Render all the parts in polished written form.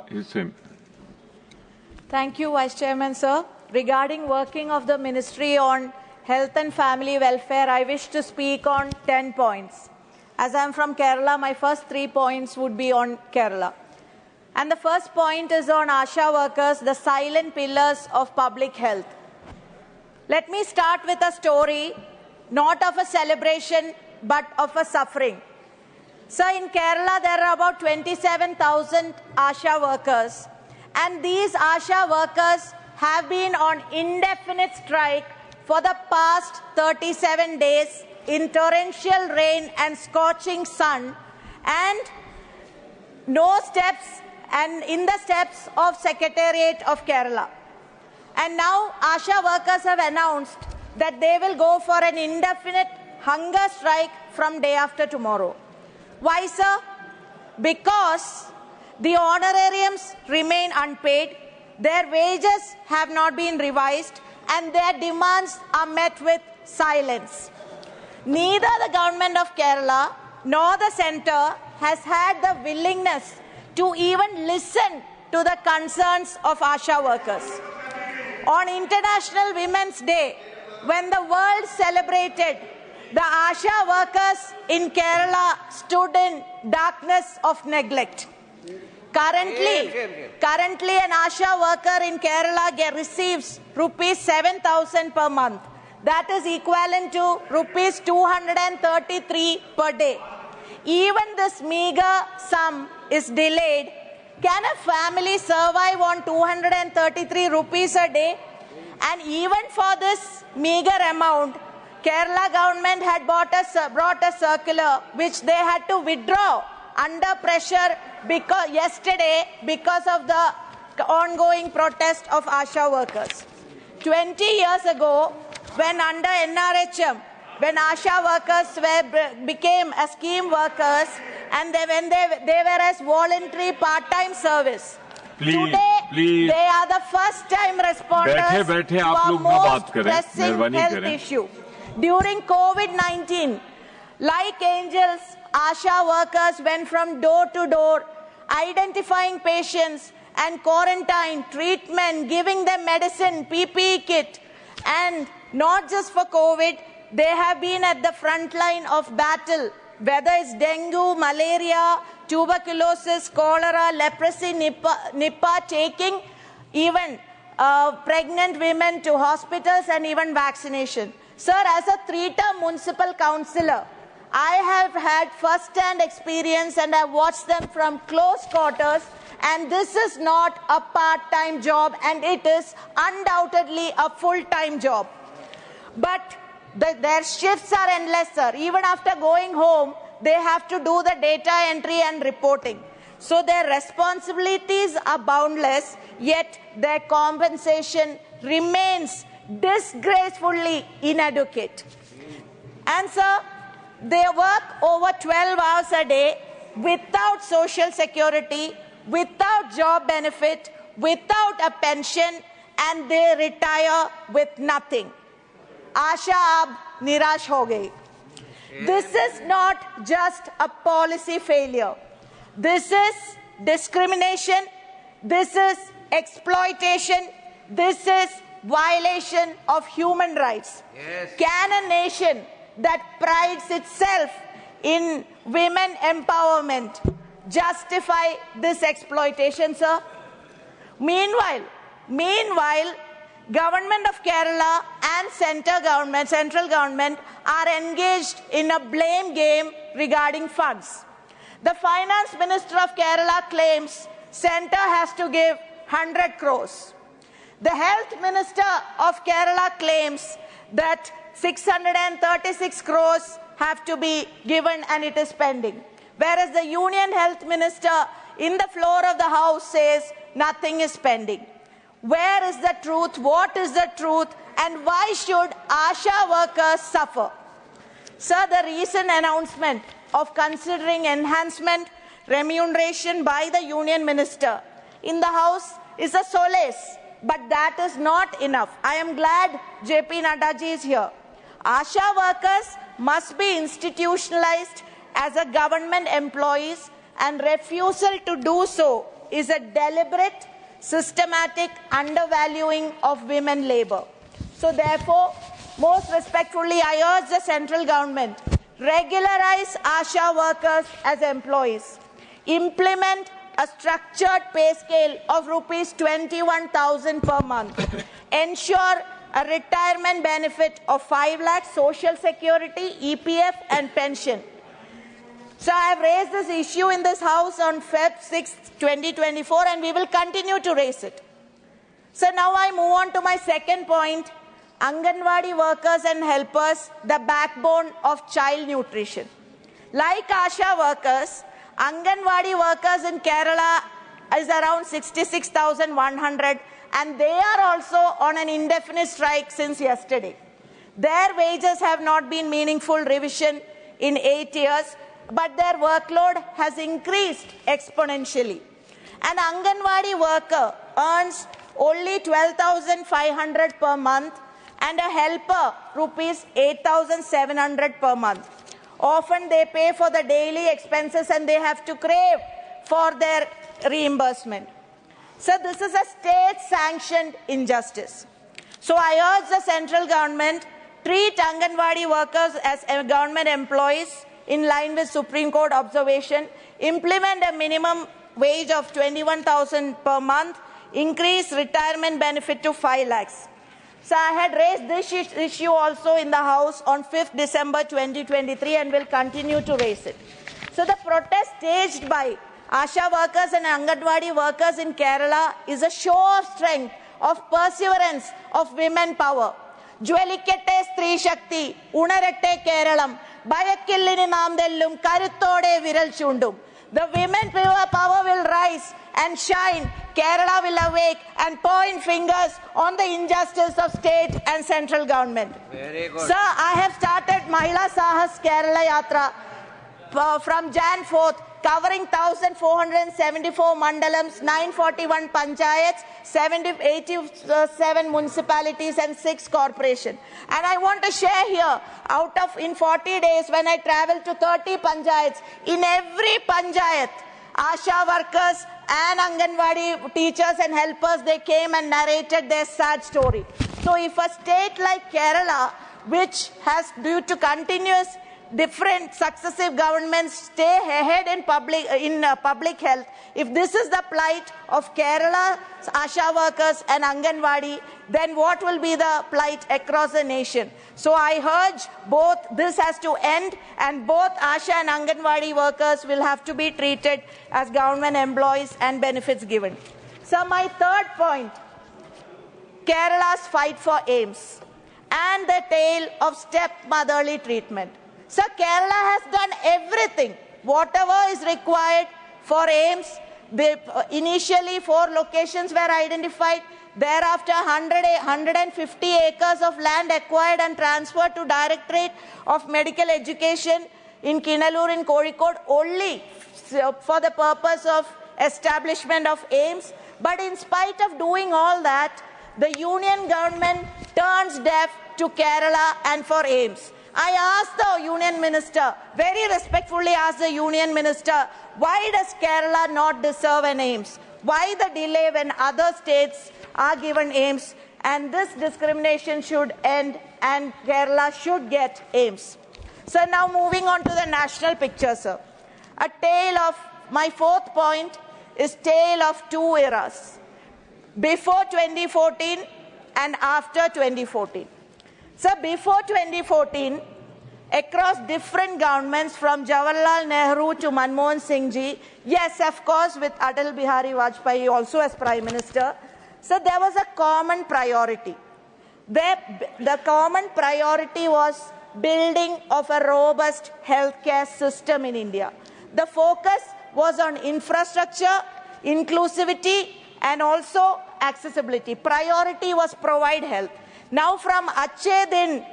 Hisham. Thank you, Vice Chairman, sir. Regarding working of the Ministry on Health and Family Welfare, I wish to speak on 10 points. As I am from Kerala, my first 3 points would be on Kerala. And the first point is on ASHA workers, the silent pillars of public health. Let me start with a story, not of a celebration, but of a suffering. So in Kerala, there are about 27,000 ASHA workers. And these ASHA workers have been on indefinite strike for the past 37 days in torrential rain and scorching sun, and no steps, and in the steps of Secretariat of Kerala. And now ASHA workers have announced that they will go for an indefinite hunger strike from day after tomorrow. Why, sir? Because the honorariums remain unpaid, their wages have not been revised, and their demands are met with silence. Neither the government of Kerala nor the centre has had the willingness to even listen to the concerns of ASHA workers. On International Women's Day, when the world celebrated, the ASHA workers in Kerala stood in darkness of neglect. Currently, an ASHA worker in Kerala receives rupees 7,000 per month. That is equivalent to rupees 233 per day. Even this meager sum is delayed. Can a family survive on 233 rupees a day? And even for this meager amount, Kerala government had brought a circular which they had to withdraw under pressure yesterday because of the ongoing protest of ASHA workers. 20 years ago, when under NRHM, when ASHA workers became scheme workers, and when they were as voluntary part-time service. Today, they are the first-time responders to our most pressing health issue. During COVID-19, like angels, ASHA workers went from door to door, identifying patients and quarantine, treatment, giving them medicine, PPE kit. And not just for COVID, they have been at the front line of battle, whether it's dengue, malaria, tuberculosis, cholera, leprosy, Nipah, taking even pregnant women to hospitals and even vaccination. Sir, as a 3-term municipal councillor, I have had first-hand experience and I've watched them from close quarters, and this is not a part-time job, and it is undoubtedly a full-time job. But their shifts are endless, sir. Even after going home, they have to do the data entry and reporting. So their responsibilities are boundless, yet their compensation remains disgracefully inadequate. And sir, they work over 12 hours a day without social security, without job benefit, without a pension, and they retire with nothing. Asha ab nirash ho gayi. This is not just a policy failure. This is discrimination. This is exploitation. This is violation of human rights. Yes. Can a nation that prides itself in women empowerment justify this exploitation, sir? Meanwhile, Government of Kerala and central government are engaged in a blame game regarding funds. The Finance Minister of Kerala claims centre has to give 100 crores. The Health Minister of Kerala claims that 636 crores have to be given and it is pending. Whereas the Union Health Minister in the floor of the House says nothing is pending. Where is the truth? What is the truth? And why should ASHA workers suffer? Sir, the recent announcement of considering enhancement remuneration by the Union Minister in the House is a solace, but that is not enough. I am glad JP Naddaji is here. ASHA workers must be institutionalized as a government employees, and refusal to do so is a deliberate, systematic undervaluing of women labor. So therefore, most respectfully, I urge the central government, regularize ASHA workers as employees, implement a structured pay scale of rupees 21,000 per month, ensure a retirement benefit of 5 lakhs, social security, EPF and pension. So I have raised this issue in this House on Feb 6, 2024 and we will continue to raise it. So now I move on to my second point, Anganwadi workers and helpers, the backbone of child nutrition. Like ASHA workers, Anganwadi workers in Kerala is around 66,100 and they are also on an indefinite strike since yesterday. Their wages have not been meaningful revision in 8 years, but their workload has increased exponentially. An Anganwadi worker earns only 12,500 per month and a helper rupees 8,700 per month. Often they pay for the daily expenses and they have to crave for their reimbursement. So this is a state-sanctioned injustice. So I urge the central government, treat Anganwadi workers as government employees in line with Supreme Court observation, implement a minimum wage of 21,000 per month, increase retirement benefit to 5 lakhs. So I had raised this issue also in the House on 5th December 2023 and will continue to raise it. So the protest staged by ASHA workers and Anganwadi workers in Kerala is a show of strength, of perseverance, of women power. Jwalikkette Stree Shakti, Unaratte Keralam, Bayakillini Namdellum, Karuttode Viral Chundum. The women power will rise and shine. Kerala will awake and point fingers on the injustice of state and central government. Very good. Sir, I have started Mahila Sahas Kerala Yatra from Jan 4th, covering 1,474 mandalams, 941 panchayats, 87 municipalities and 6 corporations. And I want to share here, in 40 days when I traveled to 30 panchayats, in every panchayat, ASHA workers and Anganwadi teachers and helpers, they came and narrated their sad story. So if a state like Kerala, which has, due to continuous different successive governments, stay ahead in public health, if this is the plight of Kerala's ASHA workers and Anganwadi, then what will be the plight across the nation? So I urge both this has to end and both ASHA and Anganwadi workers will have to be treated as government employees and benefits given. So my third point, Kerala's fight for aims and the tale of stepmotherly treatment. So Kerala has done everything, whatever is required for aims. Initially 4 locations were identified. Thereafter 150 acres of land acquired and transferred to Directorate of Medical Education in Kinalur in Kozhikode only for the purpose of establishment of aims. But in spite of doing all that, the union government turns deaf to Kerala and for aims. I asked the union minister, very respectfully asked the union minister, why does Kerala not deserve an aims? Why the delay when other states are given aims? And this discrimination should end and Kerala should get aims. So now moving on to the national picture, sir. A tale of, my fourth point is tale of 2 eras. Before 2014 and after 2014. So before 2014, across different governments from Jawaharlal Nehru to Manmohan Singh ji, yes, of course, with Atal Bihari Vajpayee also as Prime Minister, so there was a common priority. The common priority was building of a robust healthcare system in India. The focus was on infrastructure, inclusivity, and also accessibility. Priority was provide health. Now from Achhe Din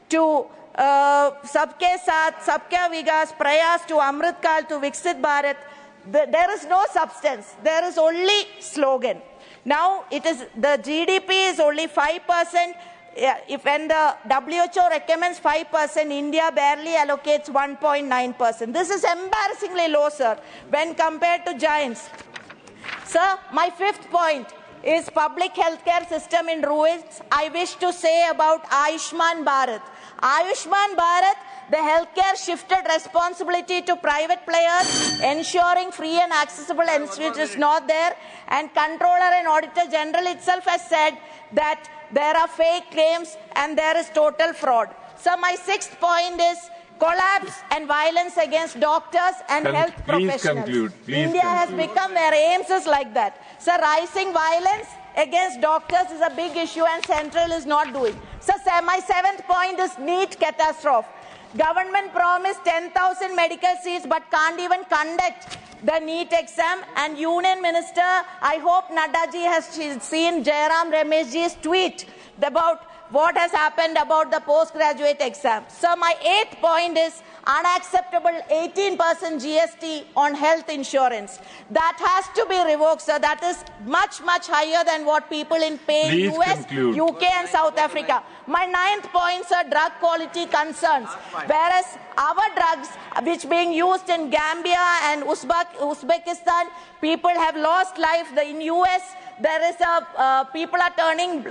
to Sabke Saath, Sabka Vikas, Prayas to Amritkal to Viksit Bharat, there is no substance. There is only slogan. Now it is the GDP is only 5%. If when the WHO recommends 5%, India barely allocates 1.9%. This is embarrassingly low, sir, when compared to giants. Sir, my fifth point is public healthcare system in ruins. I wish to say about Ayushman Bharat. Ayushman Bharat, the healthcare shifted responsibility to private players, ensuring free and accessible institutes is not there, and Controller and Auditor General itself has said that there are fake claims and there is total fraud. So my sixth point is collapse and violence against doctors and health professionals. India has become where aims is like that. So rising violence against doctors is a big issue and Central is not doing. So my seventh point is NEET catastrophe. Government promised 10,000 medical seats but can't even conduct the NEET exam. And Union Minister, I hope Naddaji has seen Jairam Rameshji's tweet about what has happened about the postgraduate exam. So my eighth point is unacceptable 18% GST on health insurance. That has to be revoked, sir. That is much, much higher than what people in pay in US, UK and South Africa. My ninth point, sir, drug quality concerns. Whereas our drugs, which being used in Gambia and Uzbekistan, people have lost life. In US, there is people are turning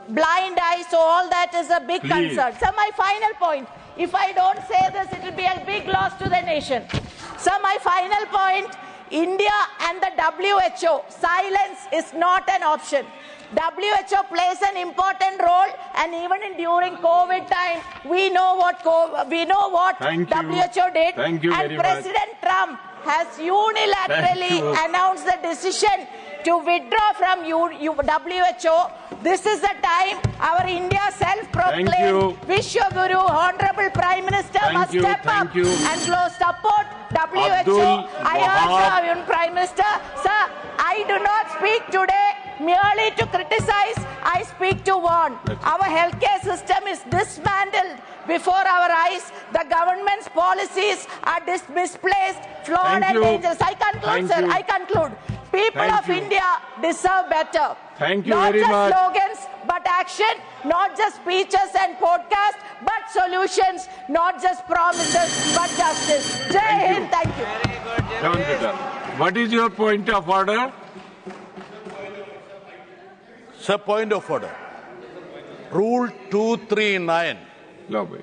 blind eyes, so all that is a big concern. So my final point, if I don't say this, it will be a big loss to the nation. So my final point, India and the WHO, silence is not an option. WHO plays an important role, and even during COVID time, we know what WHO did. Thank you and very President Trump has unilaterally announced the decision to withdraw from WHO. This is the time our India self-proclaimed Vishwaguru, Honorable Prime Minister must step up and support WHO. I urge our Prime Minister, sir, I do not speak today merely to criticize, I speak to warn. Our healthcare system is dismantled before our eyes. The government's policies are misplaced, flawed and dangerous. I conclude, sir. I conclude. People of India deserve better. Thank you very much. Not just slogans, but action. Not just speeches and podcasts, but solutions. Not just promises, but justice. Jai Hind. Thank you. Very good. What is your point of order? Sir, point of order. Rule 239. Lobby.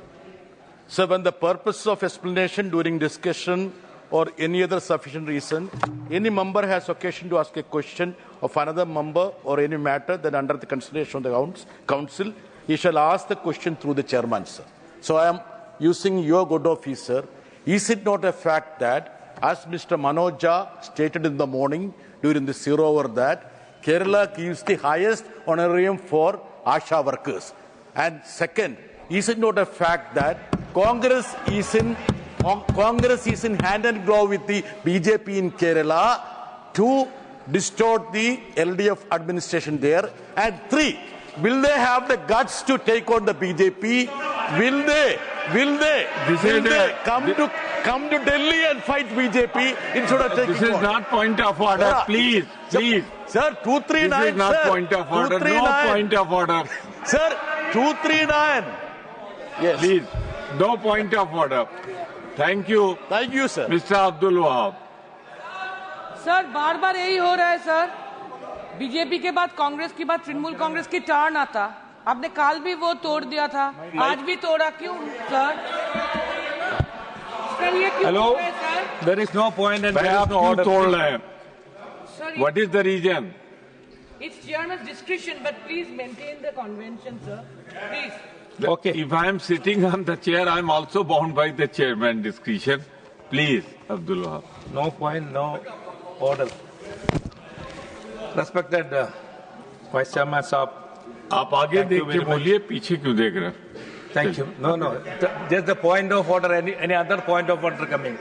Sir, when the purpose of explanation during discussion or any other sufficient reason, any member has occasion to ask a question of another member or any matter that under the consideration of the council, he shall ask the question through the chairman, sir. So I am using your good office, sir. Is it not a fact that, as Mr. Manoja stated in the morning during the 0 hour, that Kerala gives the highest honorarium for ASHA workers? And second, is it not a fact that Congress is in hand and glove with the BJP in Kerala to distort the LDF administration there? And three, will they have the guts to take on the BJP? Will they come to Delhi and fight BJP instead of taking on? This is not point of order. Please. Sir, 239. This is not point of order. No point of order. Sir, 239. Yes. Please. No point of order. Thank you. Thank you, sir. Mr. Abdul Wahab. Sir बार बार यही हो रहा है sir. BJP के बाद कांग्रेस की बाद तृणमूल कांग्रेस की टर्न आता. आपने काल भी वो तोड़ दिया था, आज भी तोड़ा. क्यों सर? सर ये क्यों Hello? है sir? There is no point and there is no order. Sir, What is the reason? It's chairman's discretion, but please maintain the convention, sir. Please. Okay. If I am sitting on the chair, I am also bound by the chairman's discretion. Please, Abdul Wahab. No point, no order. Respected Vice Chairman Saab. आप आगे देख के बोलिए, पीछे क्यों देख रहे हैं? Thank you. No. Just the point of order. Any other point of order coming?